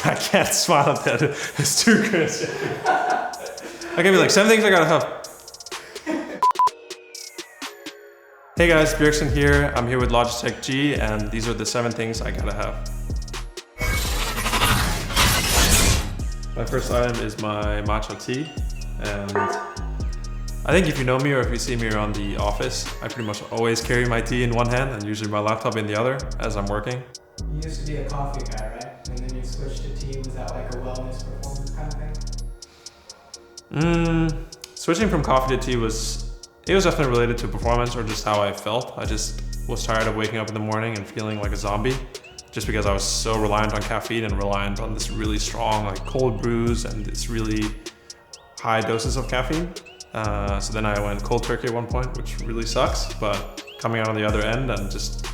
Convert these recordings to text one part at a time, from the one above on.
I can't smile at that. It's too crazy. I can be like, 7 things I gotta have. Hey guys, BJERGSEN here. I'm here with Logitech G, and these are the 7 things I gotta have. My first item is my matcha tea, and I think if you know me or if you see me around the office, I pretty much always carry my tea in one hand and usually my laptop in the other as I'm working. You used to be a coffee guy, right? And then you switched to tea. Was that like a wellness performance kind of thing? Switching from coffee to tea was definitely related to performance or just how I felt. I just was tired of waking up in the morning and feeling like a zombie just because I was so reliant on caffeine and reliant on this really strong like cold brews and this really high doses of caffeine. So then I went cold turkey at one point, which really sucks, but coming out on the other end and just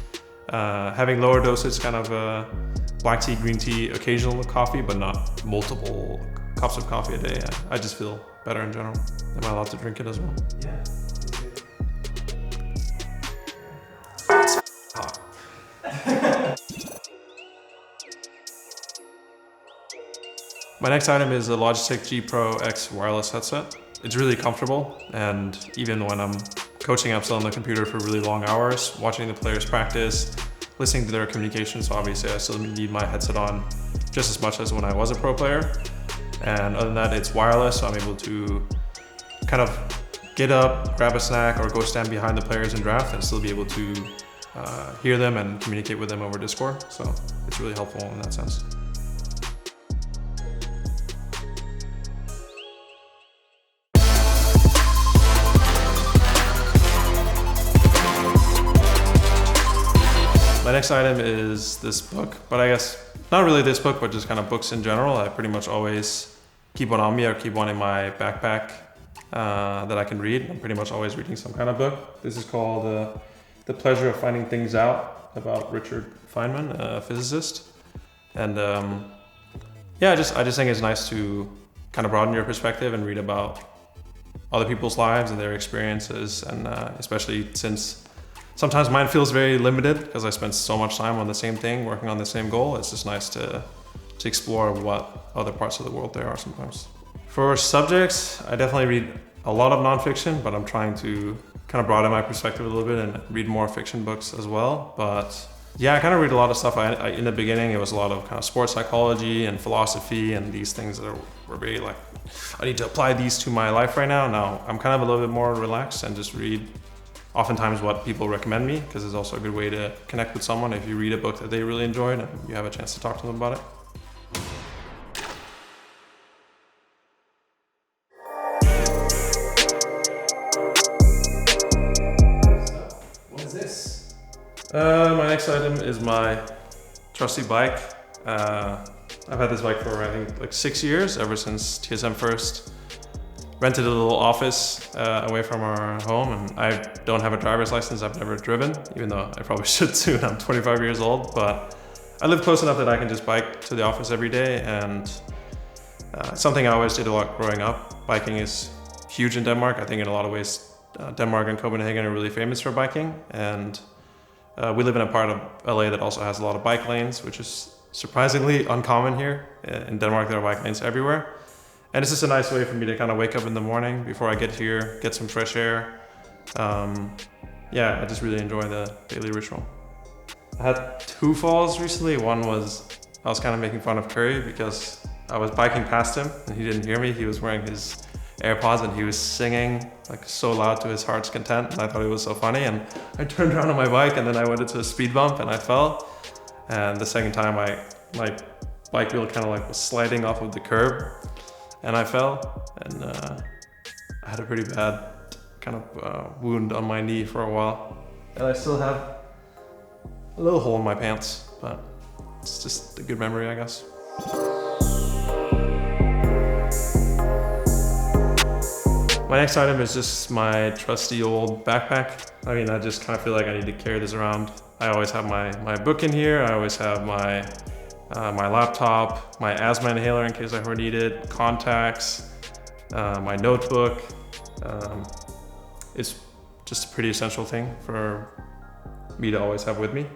having lower dosage, kind of black tea, green tea, occasional coffee, but not multiple cups of coffee a day. I just feel better in general. Am I allowed to drink it as well? Yeah. My next item is a Logitech G Pro X wireless headset. It's really comfortable, and even when I'm coaching, I'm still on the computer for really long hours, watching the players practice, listening to their communication, so obviously I still need my headset on just as much as when I was a pro player. And other than that, it's wireless, so I'm able to kind of get up, grab a snack, or go stand behind the players in draft and still be able to hear them and communicate with them over Discord. So it's really helpful in that sense. My next item is this book, but I guess not really this book, but just kind of books in general. I pretty much always keep one on me or keep one in my backpack that I can read. I'm pretty much always reading some kind of book. This is called The Pleasure of Finding Things Out, about Richard Feynman, a physicist. And yeah, I just think it's nice to kind of broaden your perspective and read about other people's lives and their experiences, and especially since sometimes mine feels very limited because I spend so much time on the same thing, working on the same goal. It's just nice to explore what other parts of the world there are sometimes. For subjects, I definitely read a lot of nonfiction, but I'm trying to kind of broaden my perspective a little bit and read more fiction books as well. But yeah, I kind of read a lot of stuff. In the beginning, it was a lot of kind of sports psychology and philosophy and these things that were very like, I need to apply these to my life right now. Now I'm kind of a little bit more relaxed and just read oftentimes what people recommend me, because it's also a good way to connect with someone if you read a book that they really enjoyed and you have a chance to talk to them about it. What is this? My next item is my trusty bike. I've had this bike for I think like 6 years, ever since TSM first rented a little office away from our home, and I don't have a driver's license. I've never driven, even though I probably should soon. I'm 25 years old, but I live close enough that I can just bike to the office every day, and something I always did a lot growing up. Biking is huge in Denmark. I think in a lot of ways, Denmark and Copenhagen are really famous for biking, and we live in a part of LA that also has a lot of bike lanes, which is surprisingly uncommon here. In Denmark, there are bike lanes everywhere. And it's just a nice way for me to kind of wake up in the morning before I get here, get some fresh air. Yeah, I just really enjoy the daily ritual. I had 2 falls recently. One was, I was kind of making fun of Curry because I was biking past him and he didn't hear me. He was wearing his AirPods and he was singing like so loud to his heart's content, and I thought it was so funny. And I turned around on my bike and then I went into a speed bump and I fell. And the second time my bike wheel kind of like was sliding off of the curb, and I fell, and I had a pretty bad kind of wound on my knee for a while. And I still have a little hole in my pants, but it's just a good memory, I guess. My next item is just my trusty old backpack. I mean, I just kind of feel like I need to carry this around. I always have my book in here. I always have my laptop, my asthma inhaler in case I ever need it, contacts, my notebook. It's just a pretty essential thing for me to always have with me.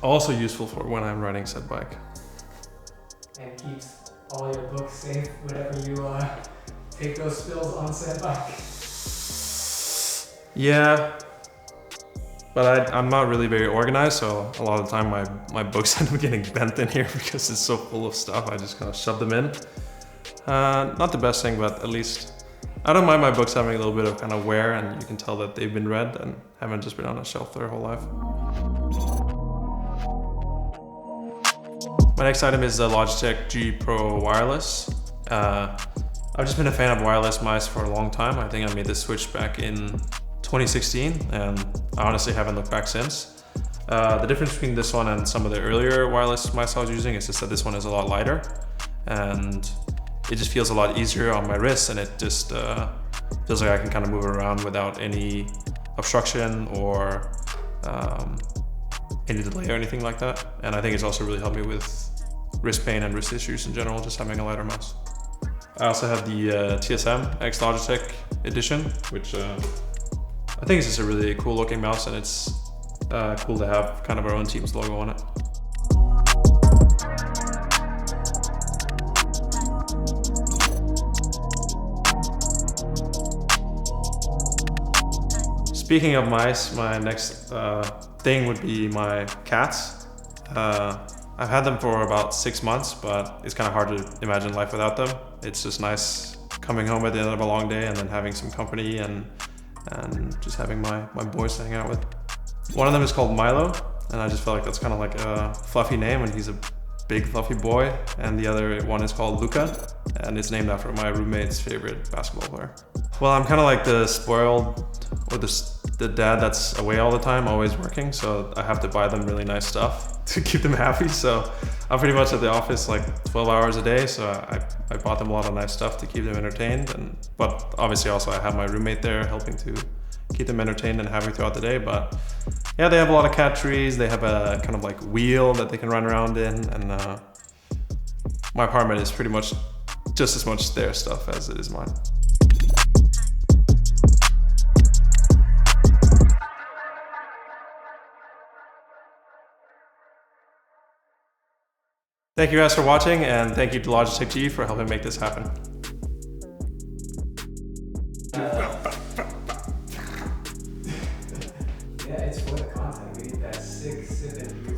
Also useful for when I'm riding said bike. and keeps all your books safe whenever you take those spills on said bike. Yeah, but I'm not really very organized, so a lot of the time my books end up getting bent in here because it's so full of stuff. I just kind of shove them in. Not the best thing, but at least I don't mind my books having a little bit of kind of wear, and you can tell that they've been read and haven't just been on a shelf their whole life. My next item is the Logitech G Pro Wireless. I've just been a fan of wireless mice for a long time. I think I made this switch back in 2016, and I honestly haven't looked back since. The difference between this one and some of the earlier wireless mice I was using is just that this one is a lot lighter, and it just feels a lot easier on my wrist, and it just feels like I can kind of move it around without any obstruction or any delay or anything like that. And I think it's also really helped me with wrist pain and wrist issues in general, just having a lighter mouse. I also have the TSM X Logitech edition, which I think is just a really cool looking mouse, and it's cool to have kind of our own team's logo on it. Speaking of mice, my next thing would be my cats. I've had them for about 6 months, but it's kind of hard to imagine life without them. It's just nice coming home at the end of a long day and then having some company and just having my boys to hang out with. One of them is called Milo, and I just feel like that's kind of like a fluffy name, and he's a big fluffy boy. And the other one is called Luca, and it's named after my roommate's favorite basketball player. Well, I'm kind of like the spoiled, or the dad that's away all the time, always working, so I have to buy them really nice stuff to keep them happy. So I'm pretty much at the office like 12 hours a day, so I bought them a lot of nice stuff to keep them entertained. But obviously also I have my roommate there helping to keep them entertained and happy throughout the day. But yeah, they have a lot of cat trees. They have a kind of like wheel that they can run around in, and my apartment is pretty much just as much their stuff as it is mine. Thank you guys for watching, and thank you to Logitech G for helping make this happen. Yeah, it's for the content. We need that sick, sipping